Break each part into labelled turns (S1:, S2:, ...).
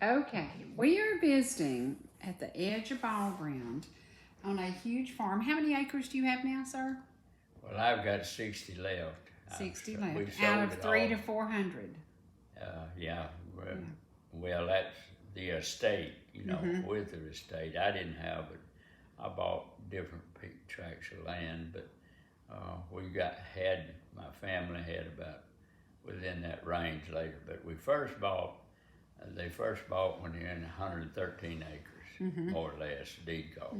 S1: Okay, we are visiting at the edge of ball ground on a huge farm. How many acres do you have now, sir?
S2: Well, I've got 60 left.
S1: 60
S2: We
S1: left
S2: sold
S1: out of
S2: it
S1: 300
S2: all.
S1: to 400.
S2: Yeah, well,
S1: Yeah.
S2: well, that's the estate, with the estate. I didn't have it. I bought different tracts of land, but my family had about within that range later. But they first bought when they're in 113 acres, more or less, deed call.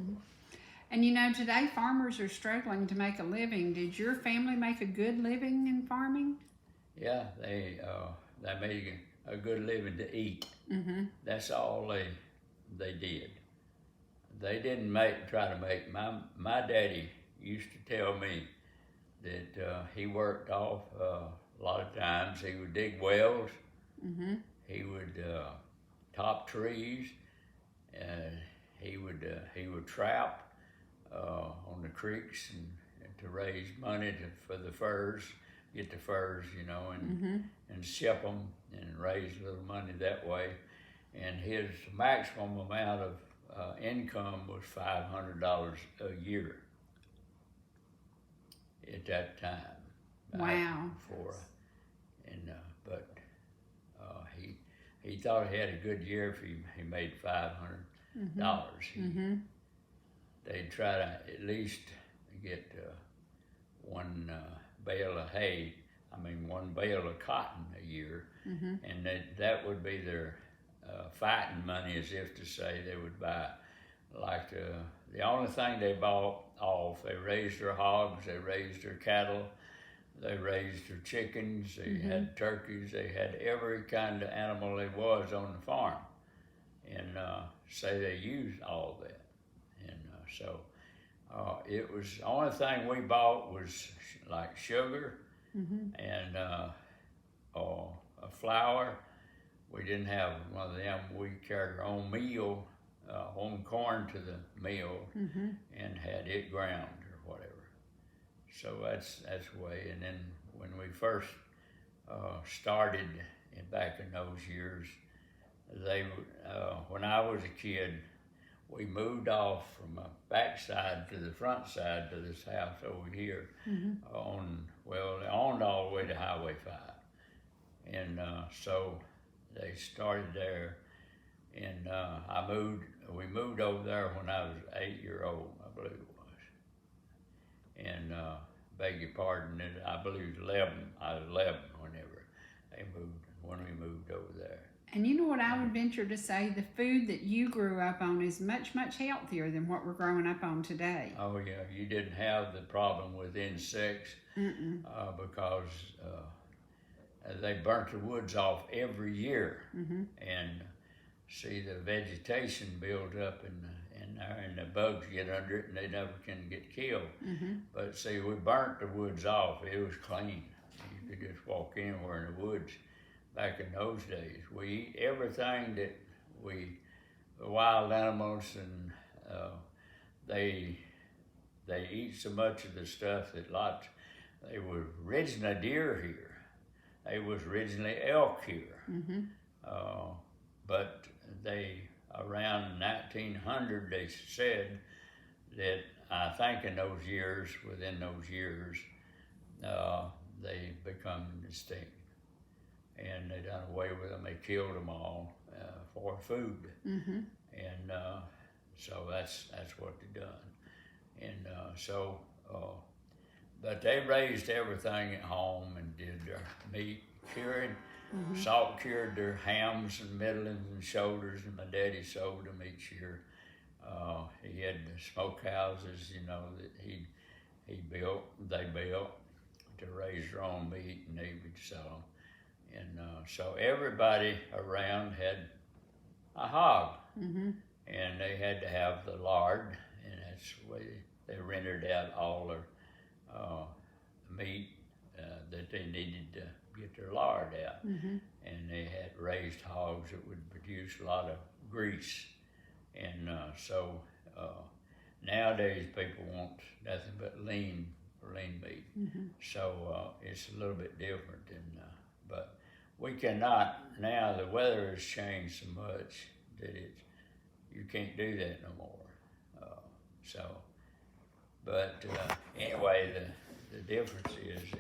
S1: And you know, today farmers are struggling to make a living. Did your family make a good living in farming?
S2: Yeah, they made a good living to eat. That's all they did. They didn't try to make. My daddy used to tell me that he worked off a lot of times. He would dig wells. He would top trees. He would trap on the creeks and to raise money for the furs, get the furs, and ship them and raise a little money that way. And his maximum amount of income was $500 a year at that time.
S1: Wow.
S2: But he thought he had a good year if he made $500. They'd try to at least get one bale of hay. One bale of cotton a year, and that would be their fighting money, as if to say they would buy, like the only thing they bought off. They raised their hogs, they raised their cattle, they raised their chickens, they had turkeys, they had every kind of animal there was on the farm, and say they used all that, and so it was the only thing we bought was like sugar and flour. We didn't have one of them. We carried our own meal, own corn to the mill, and had it ground or whatever. So that's the way. And then when we first started back in those years, when I was a kid, we moved off from a backside to the front side to this house over here they owned all the way to Highway 5. And so they started there, and we moved over there when I was 8-year-old, I believe it was. And beg your pardon, I believe 11. I was 11 when we moved over there.
S1: And you know what I would venture to say, the food that you grew up on is much, much healthier than what we're growing up on today.
S2: Oh yeah, you didn't have the problem with insects because they burnt the woods off every year, and see the vegetation build up in there, and the bugs get under it, and they never can get killed. But see, we burnt the woods off. It was clean. You could just walk anywhere in the woods. Back in those days, we eat everything that the wild animals, and they eat so much of the stuff that they were originally deer here. They was originally elk here. But around 1900, they said that, I think within those years, they become extinct. And they done away with them. They killed them all for food, and so that's what they done. And but they raised everything at home and did their meat curing, salt cured their hams and middlings and shoulders, and my daddy sold them each year. He had the smoke houses, that they built to raise their own meat, and they would sell them. And so everybody around had a hog, and they had to have the lard, and that's the way they rendered out all their meat that they needed to get their lard out. And they had raised hogs that would produce a lot of grease. And so nowadays people want nothing but lean meat. So it's a little bit different, but we cannot, now the weather has changed so much that you can't do that no more. So, but anyway, the difference is that